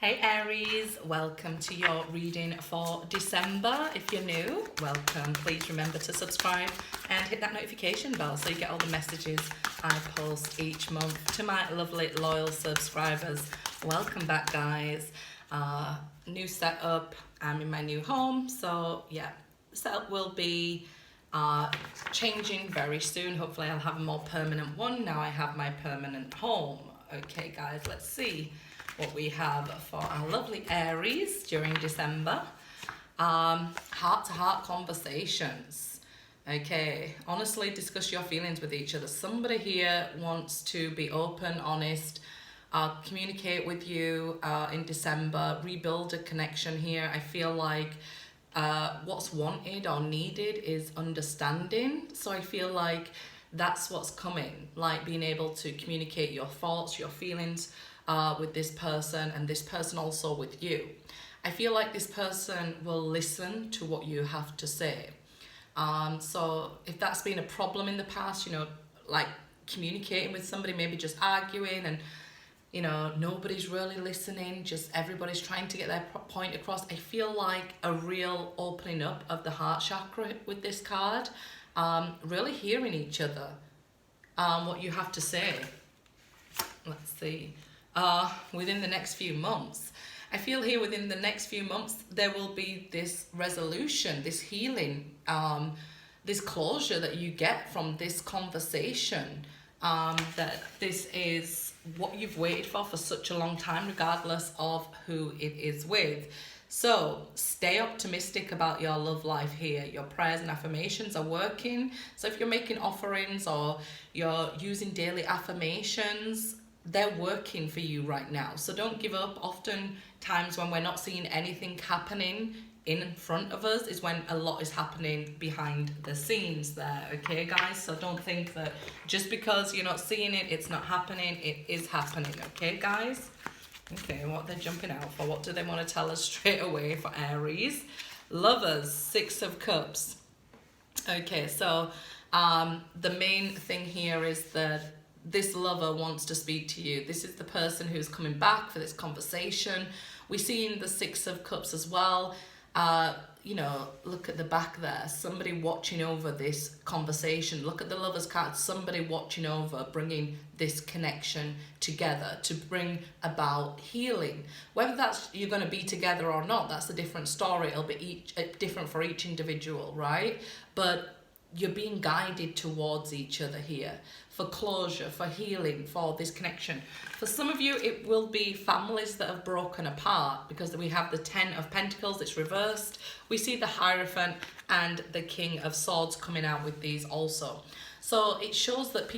Hey Aries, welcome to your reading for December. If you're new, welcome. Please remember to subscribe and hit that notification bell so you get all the messages I post each month. To my lovely loyal subscribers, welcome back guys. New setup, I'm in my new home, so yeah, the setup will be changing very soon. Hopefully I'll have a more permanent one now I have my permanent home. Okay guys, let's see what we have for our lovely Aries during December. Heart-to-heart conversations. Okay, honestly discuss your feelings with each other. Somebody here wants to be open, honest, communicate with you in December, rebuild a connection here. I feel like what's wanted or needed is understanding. So I feel like that's what's coming, like being able to communicate your thoughts, your feelings with this person, and this person also with you. I feel like this person will listen to what you have to say. So if that's been a problem in the past, like communicating with somebody, maybe just arguing and nobody's really listening, just everybody's trying to get their point across. I feel like a real opening up of the heart chakra with this card, really hearing each other, what you have to say. Let's see. Within the next few months. I feel here within the next few months there will be this resolution, this healing, this closure that you get from this conversation, that this is what you've waited for such a long time, regardless of who it is with. So stay optimistic about your love life here. Your prayers and affirmations are working. So if you're making offerings or you're using daily affirmations, they're working for you right now. So don't give up. Often times when we're not seeing anything happening in front of us is when a lot is happening behind the scenes there. Okay guys, so don't think that just because you're not seeing it, it's not happening. It is happening. Okay guys. Okay, what they're jumping out for, what do they want to tell us straight away for Aries? Lovers, Six of Cups. Okay, so the main thing here is that this lover wants to speak to you. This is the person who's coming back for this conversation. We see in the Six of Cups as well, look at the back there, somebody watching over this conversation. Look at the Lover's card, somebody watching over, bringing this connection together to bring about healing. Whether that's you're going to be together or not, that's a different story. It'll be different for each individual, right? But you're being guided towards each other here for closure, for healing, for this connection. For some of you, it will be families that have broken apart because we have the Ten of Pentacles, it's reversed. We see the Hierophant and the King of Swords coming out with these also. So it shows that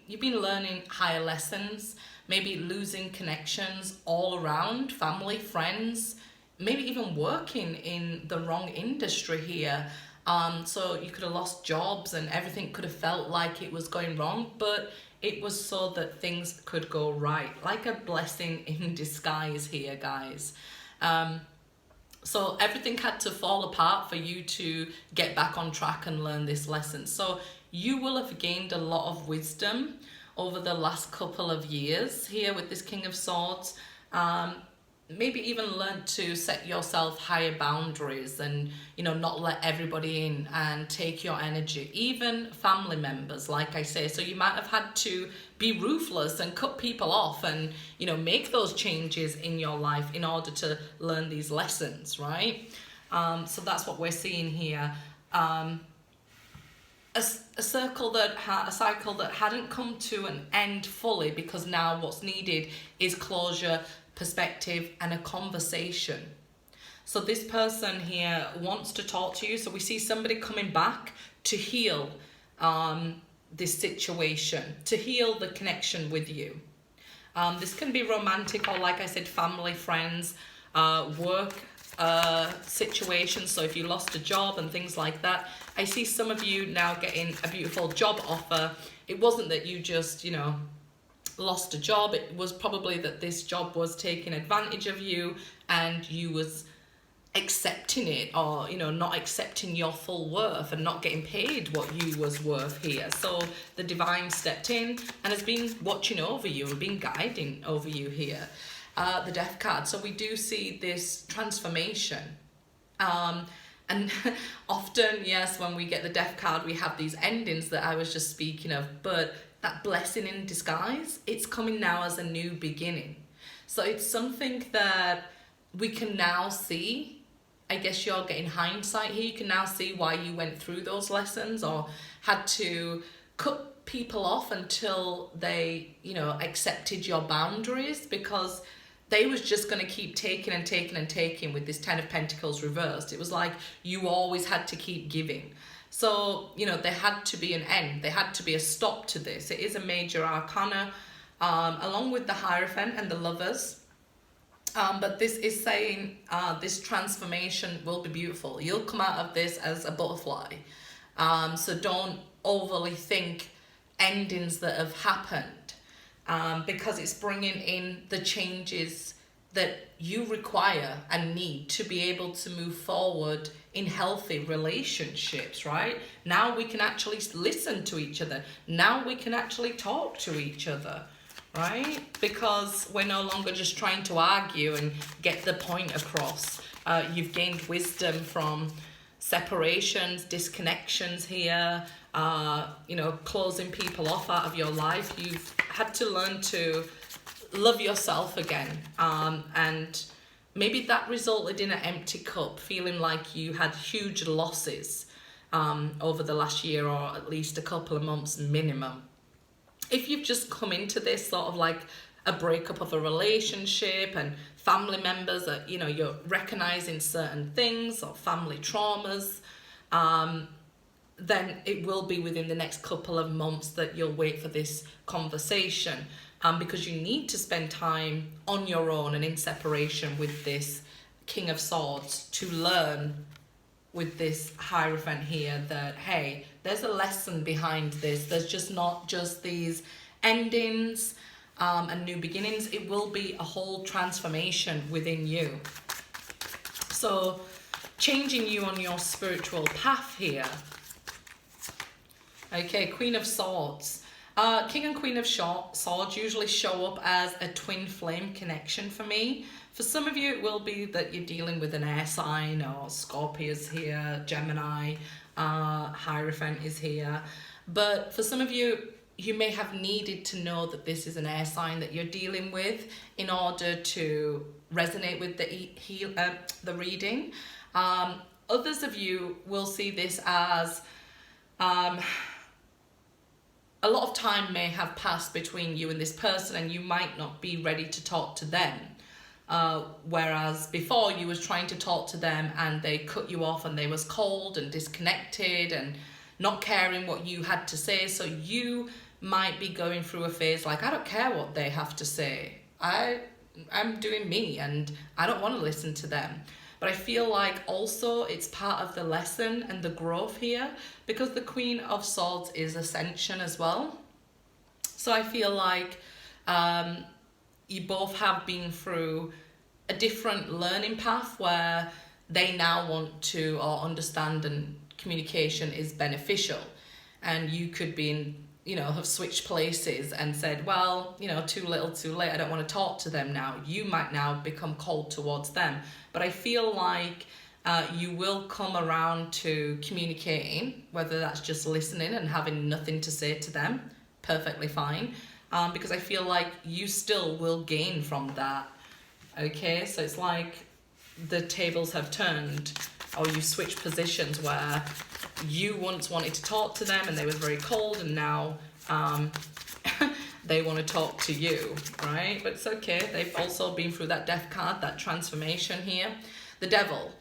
you've been learning higher lessons, maybe losing connections all around, family, friends, maybe even working in the wrong industry here. So you could have lost jobs and everything could have felt like it was going wrong, but it was so that things could go right, like a blessing in disguise here, guys. So everything had to fall apart for you to get back on track and learn this lesson. So you will have gained a lot of wisdom over the last couple of years here with this King of Swords. Maybe even learn to set yourself higher boundaries and, not let everybody in and take your energy, even family members, like I say. So you might have had to be ruthless and cut people off and, make those changes in your life in order to learn these lessons, right? So that's what we're seeing here. A cycle that hadn't come to an end fully, because now what's needed is closure, perspective, and a conversation. So this person here wants to talk to you. So we see somebody coming back to heal this situation, to heal the connection with you. This can be romantic or, like I said, family, friends, work situations. So if you lost a job and things like that, I see some of you now getting a beautiful job offer. It wasn't that you just, lost a job. It was probably that this job was taking advantage of you and you was accepting it, or not accepting your full worth and not getting paid what you was worth here. So the divine stepped in and has been watching over you and been guiding over you here. the Death card. So we do see this transformation. And often, yes, when we get the Death card, we have these endings that I was just speaking of, but that blessing in disguise, it's coming now as a new beginning. So it's something that we can now see. I guess you're getting hindsight here. You can now see why you went through those lessons or had to cut people off until they, accepted your boundaries, because they was just going to keep taking and taking and taking with this Ten of Pentacles reversed. It was like you always had to keep giving. So, there had to be an end. There had to be a stop to this. It is a major arcana, along with the Hierophant and the Lovers. But this is saying this transformation will be beautiful. You'll come out of this as a butterfly. So don't overly think endings that have happened. Because it's bringing in the changes that you require and need to be able to move forward in healthy relationships, right? Now we can actually listen to each other. Now we can actually talk to each other, right? Because we're no longer just trying to argue and get the point across. You've gained wisdom from separations, disconnections here, closing people off out of your life. You've had to learn to love yourself again. And maybe that resulted in an empty cup, feeling like you had huge losses over the last year, or at least a couple of months minimum. If you've just come into this sort of like a breakup of a relationship and family members that, you're recognizing certain things or family traumas, then it will be within the next couple of months that you'll wait for this conversation, because you need to spend time on your own and in separation with this King of Swords to learn with this Hierophant here that, hey, there's a lesson behind this. There's just not just these endings and new beginnings. It will be a whole transformation within you. So changing you on your spiritual path here. Okay, Queen of Swords. King and Queen of Swords usually show up as a twin flame connection for me. For some of you, it will be that you're dealing with an air sign, or Scorpio is here, Gemini, Hierophant is here. But for some of you, you may have needed to know that this is an air sign that you're dealing with in order to resonate with the reading. Others of you will see this as a lot of time may have passed between you and this person, and you might not be ready to talk to them. Whereas before you was trying to talk to them and they cut you off and they was cold and disconnected and not caring what you had to say. So you might be going through a phase like, I don't care what they have to say. I'm doing me and I don't want to listen to them. But I feel like also it's part of the lesson and the growth here, because the Queen of Swords is ascension as well. So I feel like you both have been through a different learning path where they now want to or understand and communication is beneficial. And you could be in, have switched places and said, well, too little, too late. I don't want to talk to them now. You might now become cold towards them. But I feel like you will come around to communicating, whether that's just listening and having nothing to say to them, perfectly fine. Because I feel like you still will gain from that. Okay, so it's like the tables have turned, or you switch positions where you once wanted to talk to them and they were very cold, and now they want to talk to you, right? But it's okay. They've also been through that Death card, that transformation here. The Devil.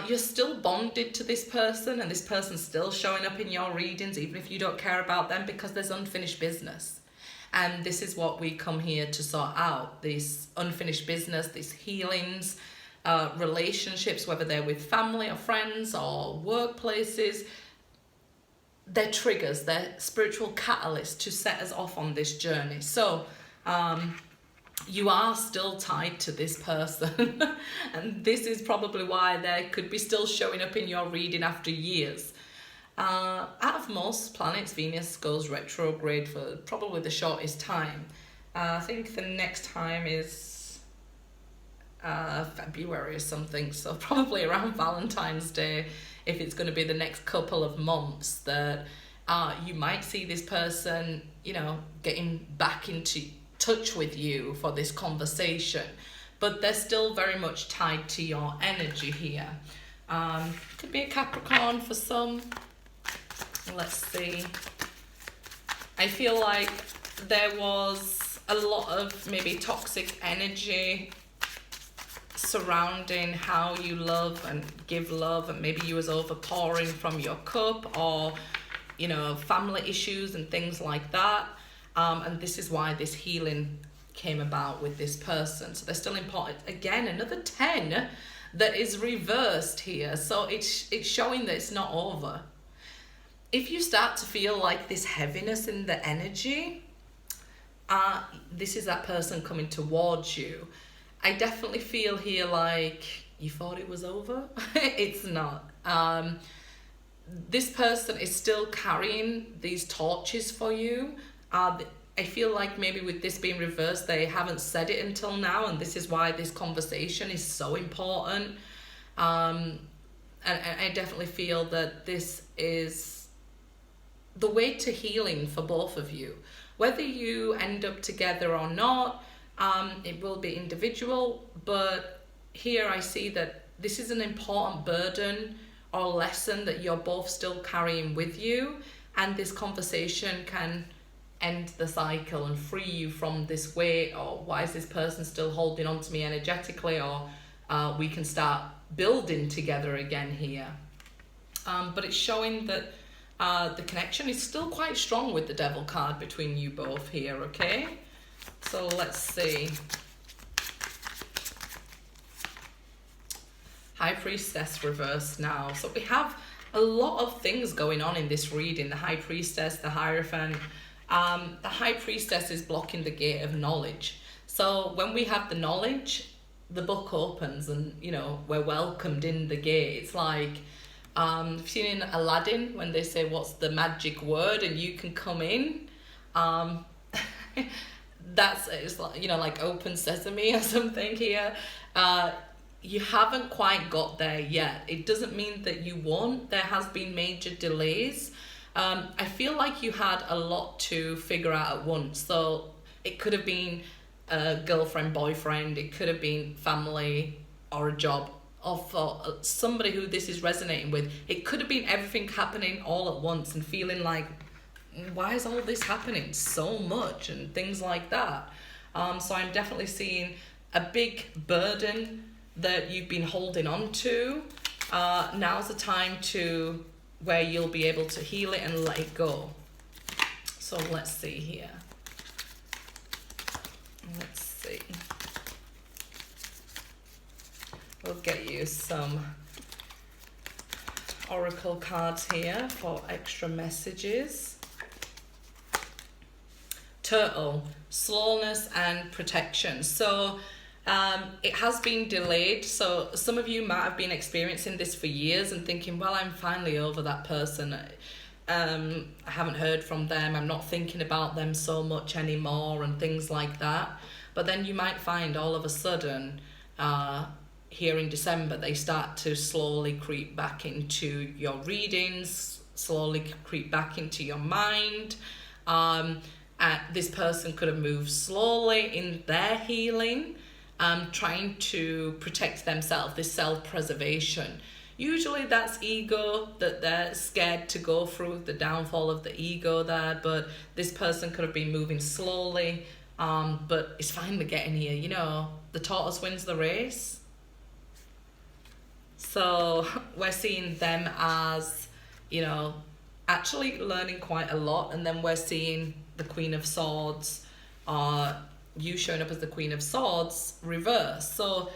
You're still bonded to this person, and this person's still showing up in your readings, even if you don't care about them, because there's unfinished business. And this is what we come here to sort out, this unfinished business, these healings, relationships, whether they're with family or friends or workplaces. They're triggers, they're spiritual catalysts to set us off on this journey. So you are still tied to this person. And this is probably why they could be still showing up in your reading after years. Out of most planets, Venus goes retrograde for probably the shortest time. I think the next time is February or something, so probably around Valentine's Day, if it's going to be the next couple of months, that you might see this person, you know, getting back into touch with you for this conversation, but they're still very much tied to your energy here. Could be a Capricorn for some. Let's see. I feel like there was a lot of maybe toxic energy surrounding how you love and give love, and maybe you was overpouring from your cup, or, you know, family issues and things like that. And this is why this healing came about with this person. So they're still important. Again, another 10 that is reversed here. So it's showing that it's not over. If you start to feel like this heaviness in the energy, this is that person coming towards you. I definitely feel here like you thought it was over. It's not. This person is still carrying these torches for you. I feel like maybe with this being reversed, they haven't said it until now, and this is why this conversation is so important. And I definitely feel that this is the way to healing for both of you. Whether you end up together or not, it will be individual, but here I see that this is an important burden or lesson that you're both still carrying with you, and this conversation can end the cycle and free you from this weight, or why is this person still holding on to me energetically, or we can start building together again here. But it's showing that the connection is still quite strong with the Devil card between you both here, okay? So let's see. High Priestess reversed now. So we have a lot of things going on in this reading. The High Priestess, the Hierophant. The High Priestess is blocking the gate of knowledge. So when we have the knowledge, the book opens and, you know, we're welcomed in the gate. It's like, you've seen in Aladdin when they say, what's the magic word, and you can come in. It's like, you know, like open sesame or something here. You haven't quite got there yet. It doesn't mean that you won't. There has been major delays. I feel like you had a lot to figure out at once. So it could have been a girlfriend, boyfriend. It could have been family or a job. Or for somebody who this is resonating with, it could have been everything happening all at once and feeling like, why is all this happening so much, and things like that. So I'm definitely seeing a big burden that you've been holding on to. Now's the time to where you'll be able to heal it and let it go. So let's see here. Let's see. We'll get you some oracle cards here for extra messages. Turtle, slowness and protection. So it has been delayed. So some of you might have been experiencing this for years and thinking, well, I'm finally over that person. I haven't heard from them. I'm not thinking about them so much anymore and things like that. But then you might find all of a sudden, here in December, they start to slowly creep back into your readings, slowly creep back into your mind. This person could have moved slowly in their healing, trying to protect themselves, this self-preservation. Usually that's ego, that they're scared to go through the downfall of the ego there, but this person could have been moving slowly, but it's finally getting here. You know, the tortoise wins the race. So we're seeing them as, you know, actually learning quite a lot, and then we're seeing the Queen of Swords, you showing up as the Queen of Swords reverse. So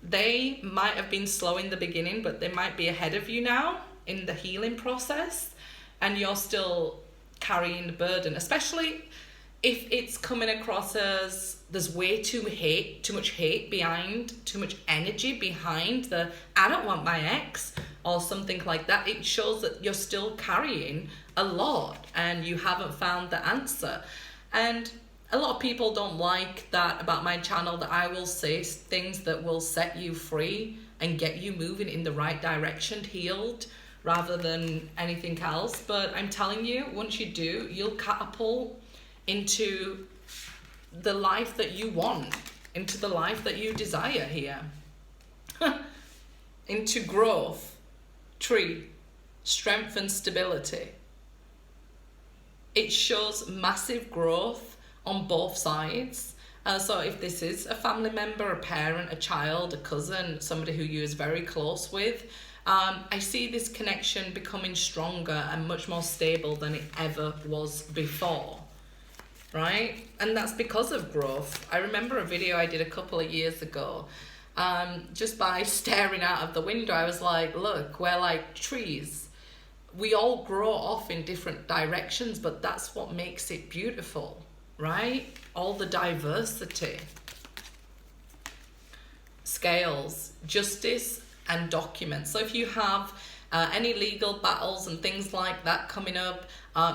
they might have been slow in the beginning, but they might be ahead of you now in the healing process, and you're still carrying the burden, especially if it's coming across as there's way too much hate behind, too much energy behind the I don't want my ex or something like that. It shows that you're still carrying a lot and you haven't found the answer. And a lot of people don't like that about my channel, that I will say things that will set you free and get you moving in the right direction, healed, rather than anything else. But I'm telling you, once you do, you'll catapult into the life that you want, into the life that you desire here. Into growth, tree, strength and stability. It shows massive growth on both sides. So if this is a family member, a parent, a child, a cousin, somebody who you're very close with, I see this connection becoming stronger and much more stable than it ever was before, right? And that's because of growth. I remember a video I did a couple of years ago. Just by staring out of the window, I was like, look, we're like trees. We all grow off in different directions, but that's what makes it beautiful, right? All the diversity. Scales, justice and documents. So if you have any legal battles and things like that coming up,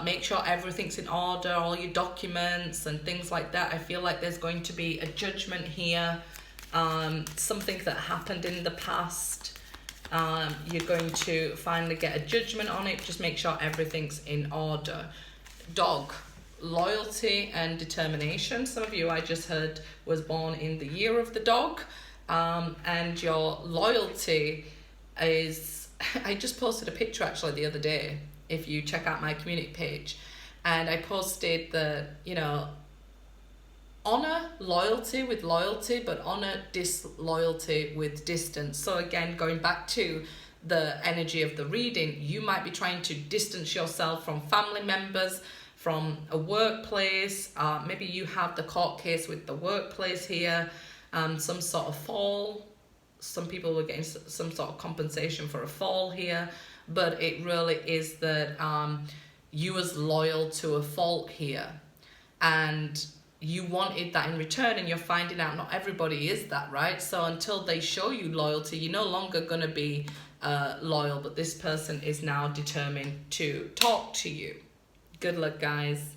make sure everything's in order, all your documents and things like that. I feel like there's going to be a judgment here, something that happened in the past. You're going to finally get a judgment on it. Just make sure everything's in order. Dog, loyalty and determination. Some of you, I just heard, was born in the year of the dog. And your loyalty is, I just posted a picture actually the other day, if you check out my community page, and I posted that, you know, honor loyalty with loyalty, but honor disloyalty with distance. So again, going back to the energy of the reading, you might be trying to distance yourself from family members, from a workplace. Maybe you have the court case with the workplace here. Some sort of fall. Some people were getting some sort of compensation for a fall here, but it really is that you was loyal to a fault here, and you wanted that in return, and you're finding out not everybody is that, right? So until they show you loyalty, you're no longer going to be loyal, but this person is now determined to talk to you. Good luck, guys.